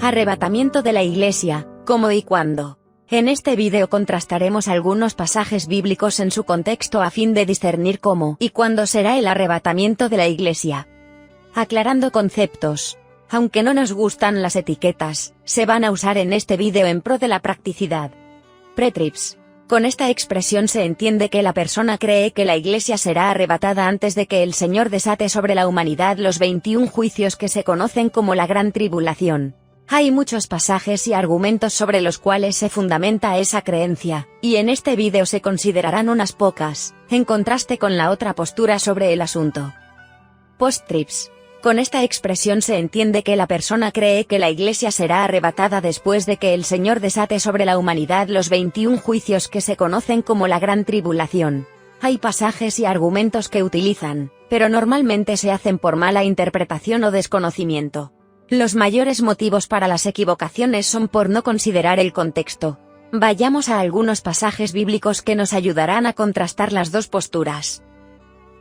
Arrebatamiento de la Iglesia, ¿cómo y cuándo? En este vídeo contrastaremos algunos pasajes bíblicos en su contexto a fin de discernir cómo y cuándo será el arrebatamiento de la Iglesia. Aclarando conceptos. Aunque no nos gustan las etiquetas, se van a usar en este vídeo en pro de la practicidad. Pretrips. Con esta expresión se entiende que la persona cree que la Iglesia será arrebatada antes de que el Señor desate sobre la humanidad los 21 juicios que se conocen como la Gran Tribulación. Hay muchos pasajes y argumentos sobre los cuales se fundamenta esa creencia, y en este vídeo se considerarán unas pocas, en contraste con la otra postura sobre el asunto. Post-trips. Con esta expresión se entiende que la persona cree que la Iglesia será arrebatada después de que el Señor desate sobre la humanidad los 21 juicios que se conocen como la Gran Tribulación. Hay pasajes y argumentos que utilizan, pero normalmente se hacen por mala interpretación o desconocimiento. Los mayores motivos para las equivocaciones son por no considerar el contexto. Vayamos a algunos pasajes bíblicos que nos ayudarán a contrastar las dos posturas.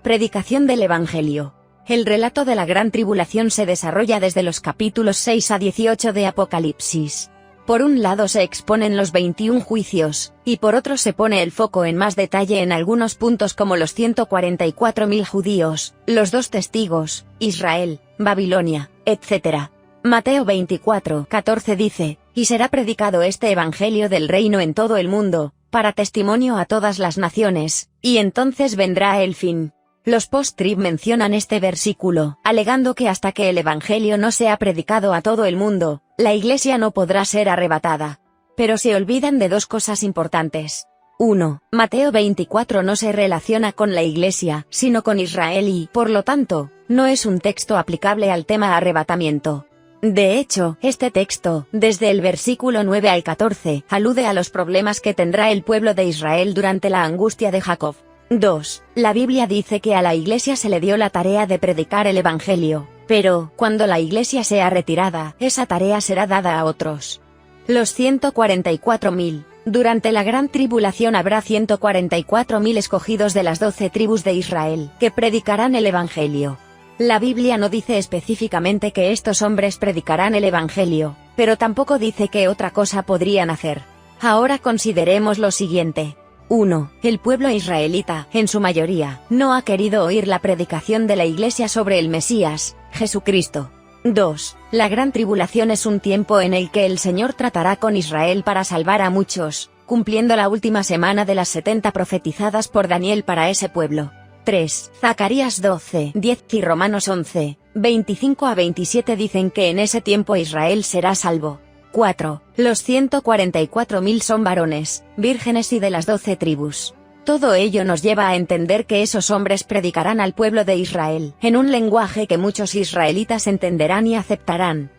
Predicación del Evangelio. El relato de la Gran Tribulación se desarrolla desde los capítulos 6 a 18 de Apocalipsis. Por un lado se exponen los 21 juicios, y por otro se pone el foco en más detalle en algunos puntos como los 144.000 judíos, los 2 testigos, Israel, Babilonia, etc. Mateo 24:14 dice, y será predicado este evangelio del reino en todo el mundo, para testimonio a todas las naciones, y entonces vendrá el fin. Los post-trib mencionan este versículo, alegando que hasta que el evangelio no sea predicado a todo el mundo, la Iglesia no podrá ser arrebatada. Pero se olvidan de dos cosas importantes. 1. Mateo 24 no se relaciona con la Iglesia, sino con Israel y, por lo tanto, no es un texto aplicable al tema arrebatamiento. De hecho, este texto, desde el versículo 9 al 14, alude a los problemas que tendrá el pueblo de Israel durante la angustia de Jacob. 2. La Biblia dice que a la Iglesia se le dio la tarea de predicar el Evangelio, pero, cuando la Iglesia sea retirada, esa tarea será dada a otros. Los 144.000. Durante la Gran Tribulación habrá 144.000 escogidos de las 12 tribus de Israel, que predicarán el Evangelio. La Biblia no dice específicamente que estos hombres predicarán el Evangelio, pero tampoco dice qué otra cosa podrían hacer. Ahora consideremos lo siguiente. 1. El pueblo israelita, en su mayoría, no ha querido oír la predicación de la Iglesia sobre el Mesías, Jesucristo. 2. La Gran Tribulación es un tiempo en el que el Señor tratará con Israel para salvar a muchos, cumpliendo la última semana de las 70 profetizadas por Daniel para ese pueblo. 3. Zacarías 12:10 y Romanos 11:25 a 27 dicen que en ese tiempo Israel será salvo. 4. Los 144.000 son varones, vírgenes y de las 12 tribus. Todo ello nos lleva a entender que esos hombres predicarán al pueblo de Israel, en un lenguaje que muchos israelitas entenderán y aceptarán.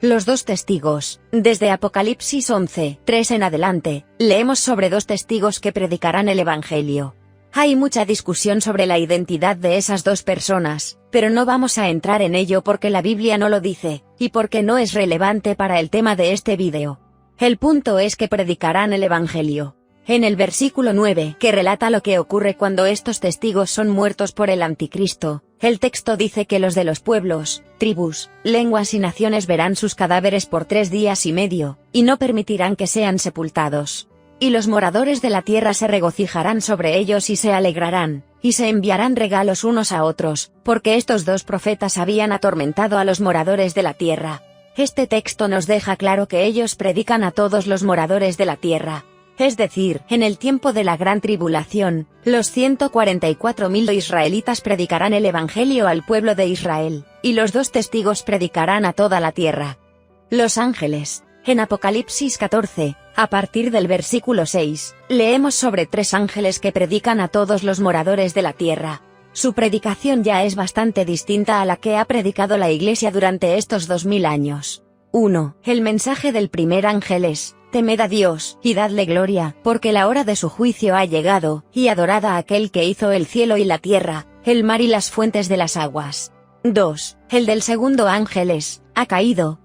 Los 2 testigos. Desde Apocalipsis 11:3 en adelante, leemos sobre 2 testigos que predicarán el Evangelio. Hay mucha discusión sobre la identidad de esas 2 personas, pero no vamos a entrar en ello porque la Biblia no lo dice, y porque no es relevante para el tema de este vídeo. El punto es que predicarán el Evangelio. En el versículo 9, que relata lo que ocurre cuando estos testigos son muertos por el anticristo, el texto dice que los de los pueblos, tribus, lenguas y naciones verán sus cadáveres por 3 días y medio, y no permitirán que sean sepultados. Y los moradores de la tierra se regocijarán sobre ellos y se alegrarán, y se enviarán regalos unos a otros, porque estos 2 profetas habían atormentado a los moradores de la tierra. Este texto nos deja claro que ellos predican a todos los moradores de la tierra. Es decir, en el tiempo de la Gran Tribulación, los 144.000 israelitas predicarán el Evangelio al pueblo de Israel, y los 2 testigos predicarán a toda la tierra. Los ángeles. En Apocalipsis 14, a partir del versículo 6, leemos sobre 3 ángeles que predican a todos los moradores de la tierra. Su predicación ya es bastante distinta a la que ha predicado la Iglesia durante estos 2000 años. 1. El mensaje del primer ángel es: temed a Dios, y dadle gloria, porque la hora de su juicio ha llegado, y adorad a aquel que hizo el cielo y la tierra, el mar y las fuentes de las aguas. 2. El del segundo ángel es: ha caído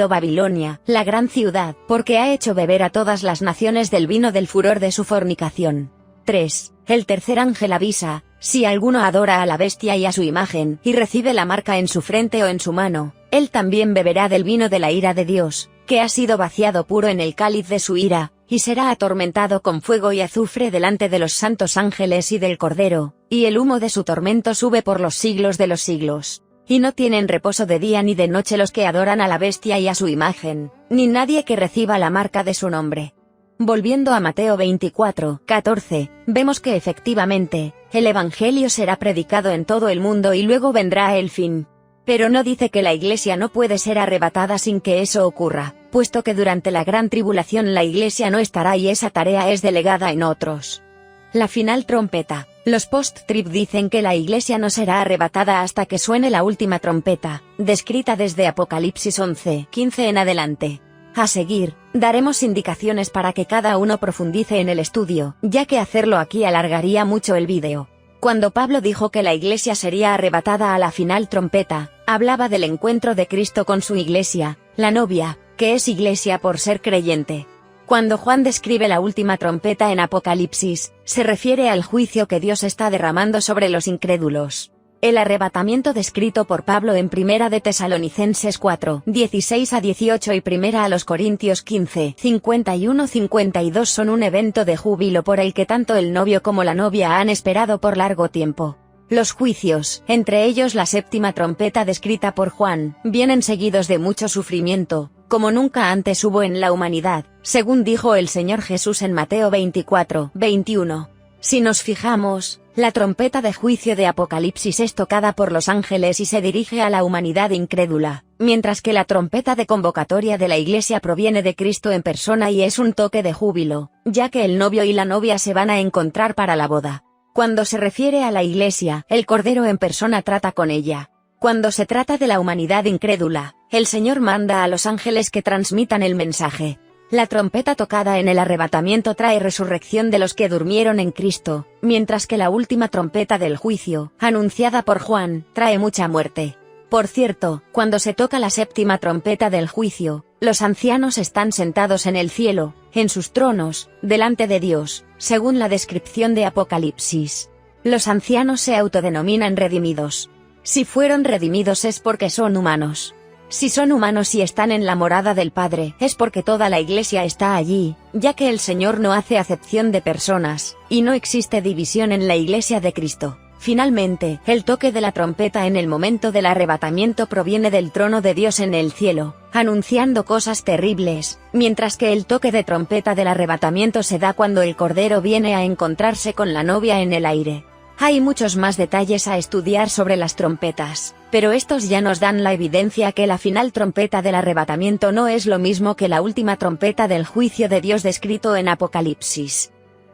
Babilonia, la gran ciudad, porque ha hecho beber a todas las naciones del vino del furor de su fornicación. 3. El tercer ángel avisa: si alguno adora a la bestia y a su imagen, y recibe la marca en su frente o en su mano, Él también beberá del vino de la ira de Dios, que ha sido vaciado puro en el cáliz de su ira, y será atormentado con fuego y azufre delante de los santos ángeles y del Cordero, y el humo de su tormento sube por los siglos de los siglos. Y no tienen reposo de día ni de noche los que adoran a la bestia y a su imagen, ni nadie que reciba la marca de su nombre. Volviendo a Mateo 24:14, vemos que efectivamente, el Evangelio será predicado en todo el mundo y luego vendrá el fin. Pero no dice que la Iglesia no puede ser arrebatada sin que eso ocurra, puesto que durante la gran tribulación la Iglesia no estará y esa tarea es delegada en otros. La final trompeta. Los post-trib dicen que la Iglesia no será arrebatada hasta que suene la última trompeta, descrita desde Apocalipsis 11:15 en adelante. A seguir, daremos indicaciones para que cada uno profundice en el estudio, ya que hacerlo aquí alargaría mucho el vídeo. Cuando Pablo dijo que la Iglesia sería arrebatada a la final trompeta, hablaba del encuentro de Cristo con su Iglesia, la novia, que es Iglesia por ser creyente. Cuando Juan describe la última trompeta en Apocalipsis, se refiere al juicio que Dios está derramando sobre los incrédulos. El arrebatamiento descrito por Pablo en Primera de Tesalonicenses 4:16-18 y Primera a los Corintios 15:51-52 son un evento de júbilo por el que tanto el novio como la novia han esperado por largo tiempo. Los juicios, entre ellos la séptima trompeta descrita por Juan, vienen seguidos de mucho sufrimiento, como nunca antes hubo en la humanidad, según dijo el Señor Jesús en Mateo 24:21. Si nos fijamos, la trompeta de juicio de Apocalipsis es tocada por los ángeles y se dirige a la humanidad incrédula, mientras que la trompeta de convocatoria de la Iglesia proviene de Cristo en persona y es un toque de júbilo, ya que el novio y la novia se van a encontrar para la boda. Cuando se refiere a la Iglesia, el Cordero en persona trata con ella. Cuando se trata de la humanidad incrédula, el Señor manda a los ángeles que transmitan el mensaje. La trompeta tocada en el arrebatamiento trae resurrección de los que durmieron en Cristo, mientras que la última trompeta del juicio, anunciada por Juan, trae mucha muerte. Por cierto, cuando se toca la séptima trompeta del juicio, los ancianos están sentados en el cielo, en sus tronos, delante de Dios, según la descripción de Apocalipsis. Los ancianos se autodenominan redimidos. Si fueron redimidos es porque son humanos. Si son humanos y están en la morada del Padre, es porque toda la Iglesia está allí, ya que el Señor no hace acepción de personas, y no existe división en la Iglesia de Cristo. Finalmente, el toque de la trompeta en el momento del arrebatamiento proviene del trono de Dios en el cielo, anunciando cosas terribles, mientras que el toque de trompeta del arrebatamiento se da cuando el Cordero viene a encontrarse con la novia en el aire. Hay muchos más detalles a estudiar sobre las trompetas, pero estos ya nos dan la evidencia que la final trompeta del arrebatamiento no es lo mismo que la última trompeta del juicio de Dios descrito en Apocalipsis.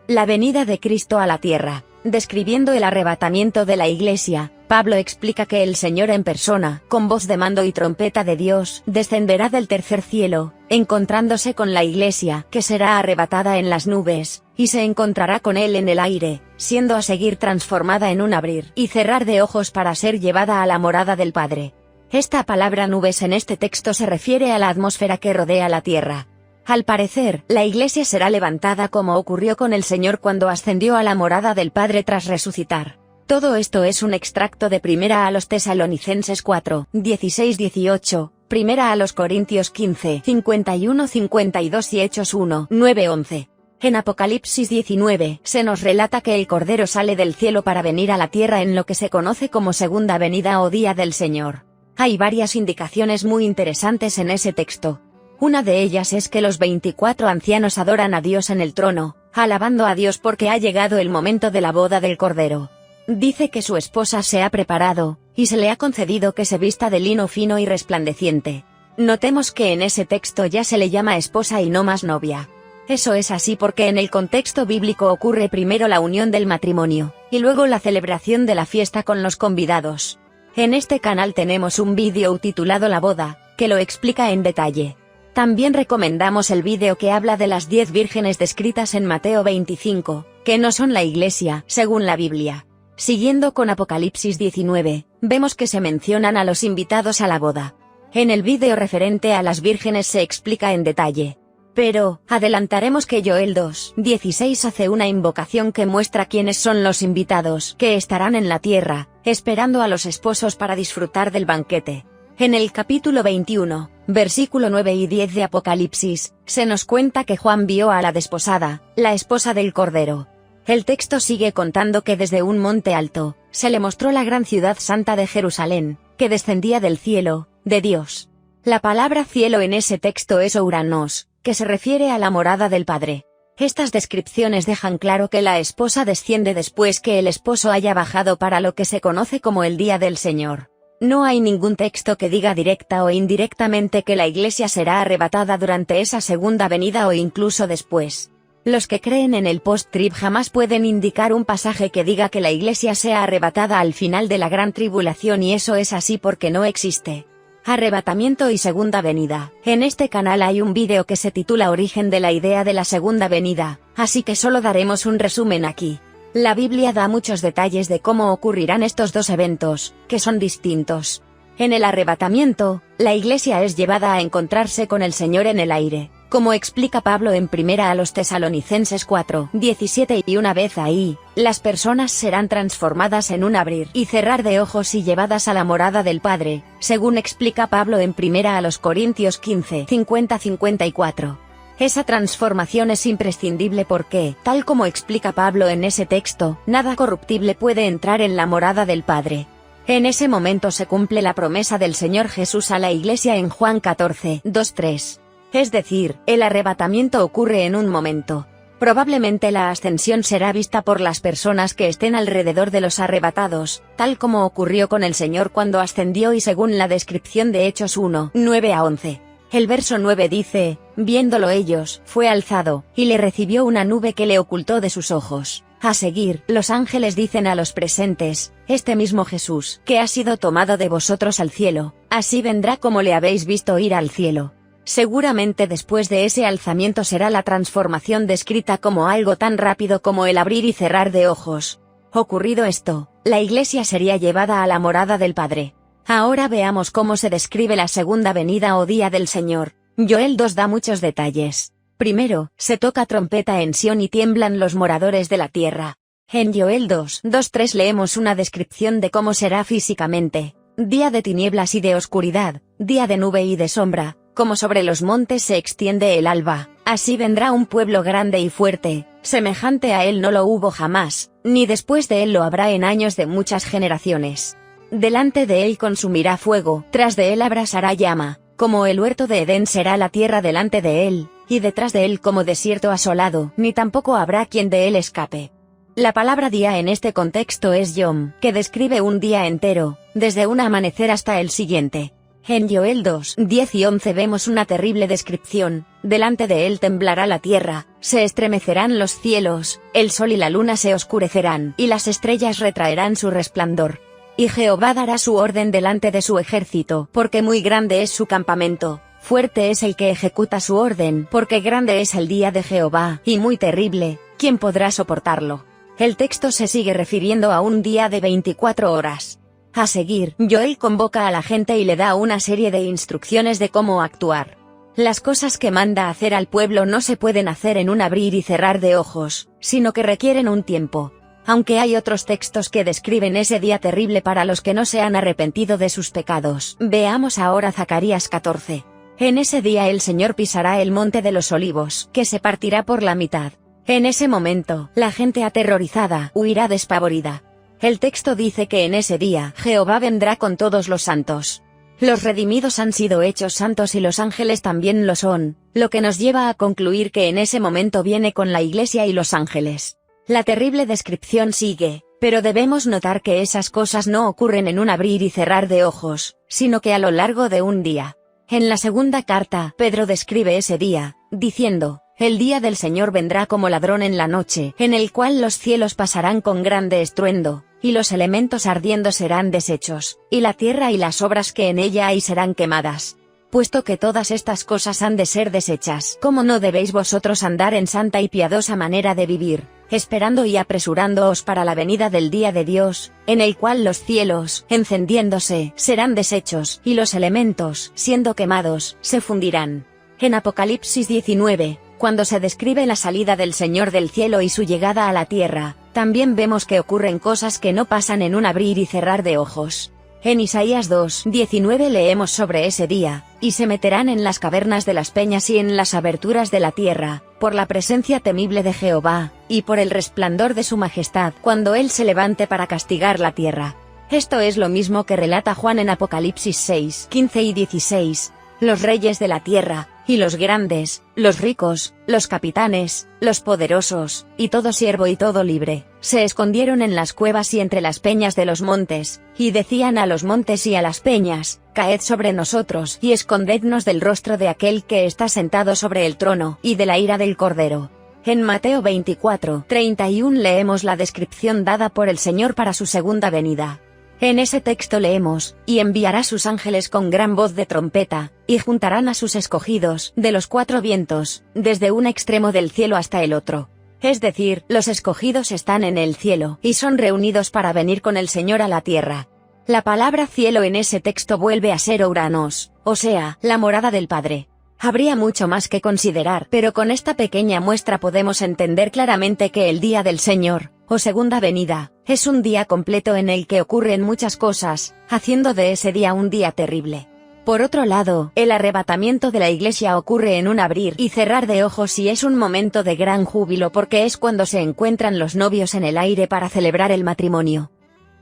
La venida de Cristo a la tierra. Describiendo el arrebatamiento de la Iglesia, Pablo explica que el Señor en persona, con voz de mando y trompeta de Dios, descenderá del tercer cielo, encontrándose con la Iglesia, que será arrebatada en las nubes, y se encontrará con Él en el aire, siendo a seguir transformada en un abrir y cerrar de ojos para ser llevada a la morada del Padre. Esta palabra nubes en este texto se refiere a la atmósfera que rodea la tierra. Al parecer, la Iglesia será levantada como ocurrió con el Señor cuando ascendió a la morada del Padre tras resucitar. Todo esto es un extracto de Primera a los Tesalonicenses 4:16-18, Primera a los Corintios 15:51-52 y Hechos 1:9-11. En Apocalipsis 19, se nos relata que el Cordero sale del cielo para venir a la tierra en lo que se conoce como segunda venida o día del Señor. Hay varias indicaciones muy interesantes en ese texto. Una de ellas es que los 24 ancianos adoran a Dios en el trono, alabando a Dios porque ha llegado el momento de la boda del Cordero. Dice que su esposa se ha preparado, y se le ha concedido que se vista de lino fino y resplandeciente. Notemos que en ese texto ya se le llama esposa y no más novia. Eso es así porque en el contexto bíblico ocurre primero la unión del matrimonio, y luego la celebración de la fiesta con los convidados. En este canal tenemos un vídeo titulado La boda, que lo explica en detalle. También recomendamos el vídeo que habla de las 10 vírgenes descritas en Mateo 25, que no son la Iglesia, según la Biblia. Siguiendo con Apocalipsis 19, vemos que se mencionan a los invitados a la boda. En el vídeo referente a las vírgenes se explica en detalle. Pero, adelantaremos que Joel 2:16 hace una invocación que muestra quiénes son los invitados que estarán en la tierra, esperando a los esposos para disfrutar del banquete. En el capítulo 21, versículo 9 y 10 de Apocalipsis, se nos cuenta que Juan vio a la desposada, la esposa del Cordero. El texto sigue contando que desde un monte alto, se le mostró la gran ciudad santa de Jerusalén, que descendía del cielo, de Dios. La palabra cielo en ese texto es Ouranos, que se refiere a la morada del Padre. Estas descripciones dejan claro que la esposa desciende después que el esposo haya bajado para lo que se conoce como el día del Señor. No hay ningún texto que diga directa o indirectamente que la Iglesia será arrebatada durante esa segunda venida o incluso después. Los que creen en el post-trib jamás pueden indicar un pasaje que diga que la Iglesia sea arrebatada al final de la gran tribulación, y eso es así porque no existe. Arrebatamiento y segunda venida. En este canal hay un vídeo que se titula Origen de la idea de la segunda venida, así que solo daremos un resumen aquí. La Biblia da muchos detalles de cómo ocurrirán estos dos eventos, que son distintos. En el arrebatamiento, la Iglesia es llevada a encontrarse con el Señor en el aire, como explica Pablo en 1 a los Tesalonicenses 4:17, y una vez ahí, las personas serán transformadas en un abrir y cerrar de ojos y llevadas a la morada del Padre, según explica Pablo en 1 a los Corintios 15:50-54. Esa transformación es imprescindible porque, tal como explica Pablo en ese texto, nada corruptible puede entrar en la morada del Padre. En ese momento se cumple la promesa del Señor Jesús a la Iglesia en Juan 14:2-3. Es decir, el arrebatamiento ocurre en un momento. Probablemente la ascensión será vista por las personas que estén alrededor de los arrebatados, tal como ocurrió con el Señor cuando ascendió y según la descripción de Hechos 1:9-11. El verso 9 dice, viéndolo ellos, fue alzado, y le recibió una nube que le ocultó de sus ojos. A seguir, los ángeles dicen a los presentes, este mismo Jesús, que ha sido tomado de vosotros al cielo, así vendrá como le habéis visto ir al cielo. Seguramente después de ese alzamiento será la transformación descrita como algo tan rápido como el abrir y cerrar de ojos. Ocurrido esto, la Iglesia sería llevada a la morada del Padre. Ahora veamos cómo se describe la segunda venida o día del Señor. Joel 2 da muchos detalles. Primero, se toca trompeta en Sión y tiemblan los moradores de la tierra. En Joel 2:3 leemos una descripción de cómo será físicamente. Día de tinieblas y de oscuridad, día de nube y de sombra, como sobre los montes se extiende el alba, así vendrá un pueblo grande y fuerte, semejante a él no lo hubo jamás, ni después de él lo habrá en años de muchas generaciones. Delante de él consumirá fuego, tras de él abrasará llama, como el huerto de Edén será la tierra delante de él, y detrás de él como desierto asolado, ni tampoco habrá quien de él escape. La palabra día en este contexto es yom, que describe un día entero, desde un amanecer hasta el siguiente. En Joel 2:10 y 11 vemos una terrible descripción, delante de él temblará la tierra, se estremecerán los cielos, el sol y la luna se oscurecerán, y las estrellas retraerán su resplandor. Y Jehová dará su orden delante de su ejército, porque muy grande es su campamento, fuerte es el que ejecuta su orden, porque grande es el día de Jehová, y muy terrible, ¿quién podrá soportarlo? El texto se sigue refiriendo a un día de 24 horas. A seguir, Joel convoca a la gente y le da una serie de instrucciones de cómo actuar. Las cosas que manda hacer al pueblo no se pueden hacer en un abrir y cerrar de ojos, sino que requieren un tiempo. Aunque hay otros textos que describen ese día terrible para los que no se han arrepentido de sus pecados. Veamos ahora Zacarías 14. En ese día el Señor pisará el monte de los olivos, que se partirá por la mitad. En ese momento, la gente aterrorizada huirá despavorida. El texto dice que en ese día, Jehová vendrá con todos los santos. Los redimidos han sido hechos santos y los ángeles también lo son, lo que nos lleva a concluir que en ese momento viene con la Iglesia y los ángeles. La terrible descripción sigue, pero debemos notar que esas cosas no ocurren en un abrir y cerrar de ojos, sino que a lo largo de un día. En la segunda carta, Pedro describe ese día, diciendo, el día del Señor vendrá como ladrón en la noche, en el cual los cielos pasarán con grande estruendo, y los elementos ardiendo serán deshechos, y la tierra y las obras que en ella hay serán quemadas. Puesto que todas estas cosas han de ser deshechas, ¿cómo no debéis vosotros andar en santa y piadosa manera de vivir, esperando y apresurándoos para la venida del día de Dios, en el cual los cielos, encendiéndose, serán deshechos, y los elementos, siendo quemados, se fundirán? En Apocalipsis 19, cuando se describe la salida del Señor del cielo y su llegada a la tierra, también vemos que ocurren cosas que no pasan en un abrir y cerrar de ojos. En Isaías 2:19 leemos sobre ese día, y se meterán en las cavernas de las peñas y en las aberturas de la tierra, por la presencia temible de Jehová, y por el resplandor de su majestad, cuando él se levante para castigar la tierra. Esto es lo mismo que relata Juan en Apocalipsis 6:15 y 16. Los reyes de la tierra, y los grandes, los ricos, los capitanes, los poderosos, y todo siervo y todo libre, se escondieron en las cuevas y entre las peñas de los montes, y decían a los montes y a las peñas: caed sobre nosotros y escondednos del rostro de aquel que está sentado sobre el trono, y de la ira del Cordero. En Mateo 24:31 leemos la descripción dada por el Señor para su segunda venida. En ese texto leemos: y enviará sus ángeles con gran voz de trompeta, y juntarán a sus escogidos de los cuatro vientos, desde un extremo del cielo hasta el otro. Es decir, los escogidos están en el cielo, y son reunidos para venir con el Señor a la tierra. La palabra cielo en ese texto vuelve a ser Ouranos, o sea, la morada del Padre. Habría mucho más que considerar, pero con esta pequeña muestra podemos entender claramente que el día del Señor, o segunda venida, es un día completo en el que ocurren muchas cosas, haciendo de ese día un día terrible. Por otro lado, el arrebatamiento de la Iglesia ocurre en un abrir y cerrar de ojos y es un momento de gran júbilo porque es cuando se encuentran los novios en el aire para celebrar el matrimonio.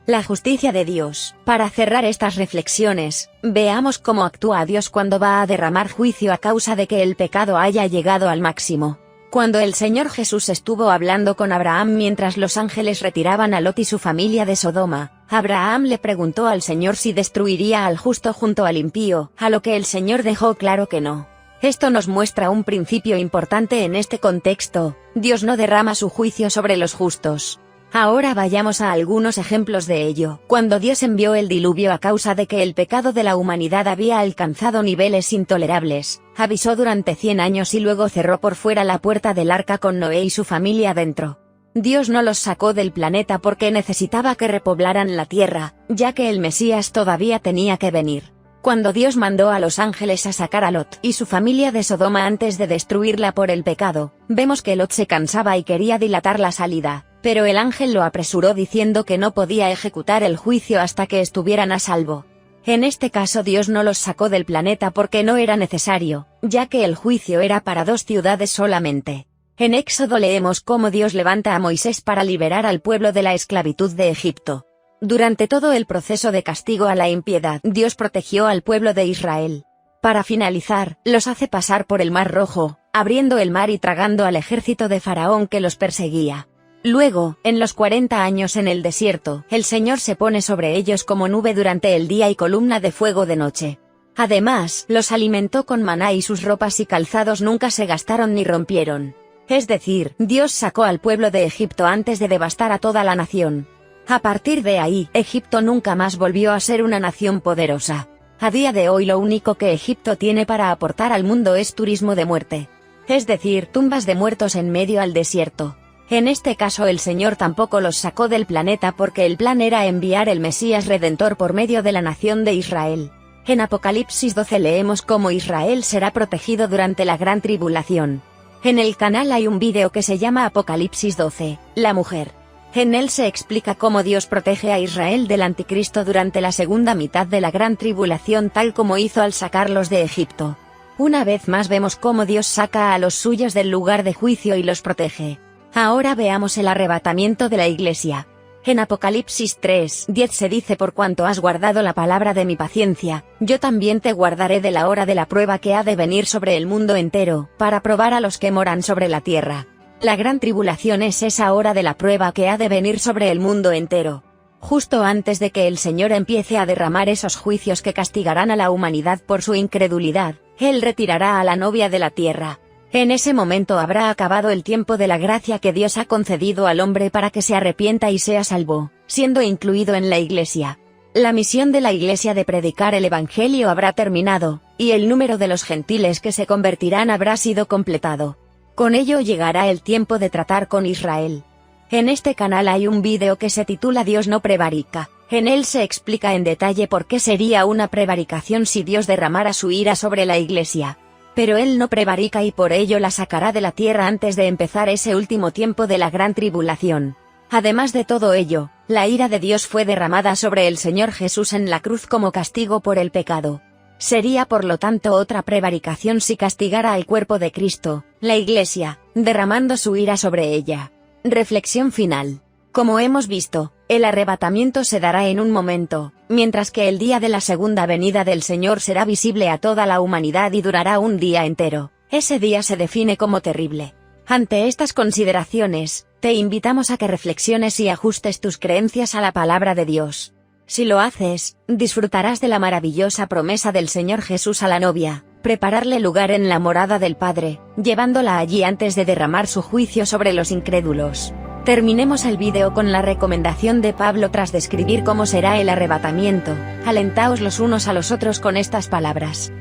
La justicia de Dios. Para cerrar estas reflexiones, veamos cómo actúa Dios cuando va a derramar juicio a causa de que el pecado haya llegado al máximo. Cuando el Señor Jesús estuvo hablando con Abraham mientras los ángeles retiraban a Lot y su familia de Sodoma, Abraham le preguntó al Señor si destruiría al justo junto al impío, a lo que el Señor dejó claro que no. Esto nos muestra un principio importante en este contexto: Dios no derrama su juicio sobre los justos. Ahora vayamos a algunos ejemplos de ello. Cuando Dios envió el diluvio a causa de que el pecado de la humanidad había alcanzado niveles intolerables, avisó durante 100 años y luego cerró por fuera la puerta del arca con Noé y su familia dentro. Dios no los sacó del planeta porque necesitaba que repoblaran la tierra, ya que el Mesías todavía tenía que venir. Cuando Dios mandó a los ángeles a sacar a Lot y su familia de Sodoma antes de destruirla por el pecado, vemos que Lot se cansaba y quería dilatar la salida, pero el ángel lo apresuró diciendo que no podía ejecutar el juicio hasta que estuvieran a salvo. En este caso Dios no los sacó del planeta porque no era necesario, ya que el juicio era para 2 ciudades solamente. En Éxodo leemos cómo Dios levanta a Moisés para liberar al pueblo de la esclavitud de Egipto. Durante todo el proceso de castigo a la impiedad, Dios protegió al pueblo de Israel. Para finalizar, los hace pasar por el Mar Rojo, abriendo el mar y tragando al ejército de Faraón que los perseguía. Luego, en los 40 años en el desierto, el Señor se pone sobre ellos como nube durante el día y columna de fuego de noche. Además, los alimentó con maná y sus ropas y calzados nunca se gastaron ni rompieron. Es decir, Dios sacó al pueblo de Egipto antes de devastar a toda la nación. A partir de ahí, Egipto nunca más volvió a ser una nación poderosa. A día de hoy lo único que Egipto tiene para aportar al mundo es turismo de muerte. Es decir, tumbas de muertos en medio al desierto. En este caso el Señor tampoco los sacó del planeta porque el plan era enviar el Mesías Redentor por medio de la nación de Israel. En Apocalipsis 12 leemos cómo Israel será protegido durante la gran tribulación. En el canal hay un vídeo que se llama Apocalipsis 12, la mujer. En él se explica cómo Dios protege a Israel del anticristo durante la segunda mitad de la gran tribulación tal como hizo al sacarlos de Egipto. Una vez más vemos cómo Dios saca a los suyos del lugar de juicio y los protege. Ahora veamos el arrebatamiento de la Iglesia. En Apocalipsis 3:10 se dice: por cuanto has guardado la palabra de mi paciencia, yo también te guardaré de la hora de la prueba que ha de venir sobre el mundo entero, para probar a los que moran sobre la tierra. La gran tribulación es esa hora de la prueba que ha de venir sobre el mundo entero. Justo antes de que el Señor empiece a derramar esos juicios que castigarán a la humanidad por su incredulidad, Él retirará a la novia de la tierra. En ese momento habrá acabado el tiempo de la gracia que Dios ha concedido al hombre para que se arrepienta y sea salvo, siendo incluido en la Iglesia. La misión de la Iglesia de predicar el Evangelio habrá terminado, y el número de los gentiles que se convertirán habrá sido completado. Con ello llegará el tiempo de tratar con Israel. En este canal hay un vídeo que se titula Dios no prevarica. En él se explica en detalle por qué sería una prevaricación si Dios derramara su ira sobre la Iglesia. Pero Él no prevarica y por ello la sacará de la tierra antes de empezar ese último tiempo de la gran tribulación. Además de todo ello, La ira de Dios fue derramada sobre el Señor Jesús en la cruz como castigo por el pecado. Sería por lo tanto otra prevaricación si castigara al cuerpo de Cristo, la Iglesia, derramando su ira sobre ella. Reflexión final. Como hemos visto, el arrebatamiento se dará en un momento, mientras que el día de la segunda venida del Señor será visible a toda la humanidad y durará un día entero. Ese día se define como terrible. Ante estas consideraciones, te invitamos a que reflexiones y ajustes tus creencias a la palabra de Dios. Si lo haces, disfrutarás de la maravillosa promesa del Señor Jesús a la novia, prepararle lugar en la morada del Padre, llevándola allí antes de derramar su juicio sobre los incrédulos. Terminemos el vídeo con la recomendación de Pablo tras describir cómo será el arrebatamiento. Alentaos los unos a los otros con estas palabras.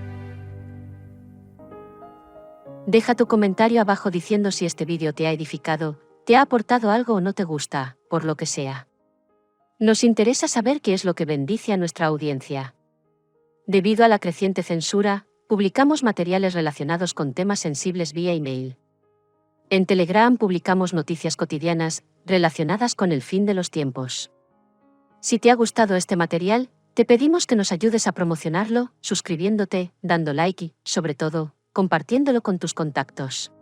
Deja tu comentario abajo diciendo si este vídeo te ha edificado, te ha aportado algo o no te gusta, por lo que sea. Nos interesa saber qué es lo que bendice a nuestra audiencia. Debido a la creciente censura, publicamos materiales relacionados con temas sensibles vía email. En Telegram publicamos noticias cotidianas, relacionadas con el fin de los tiempos. Si te ha gustado este material, te pedimos que nos ayudes a promocionarlo, suscribiéndote, dando like y, sobre todo, compartiéndolo con tus contactos.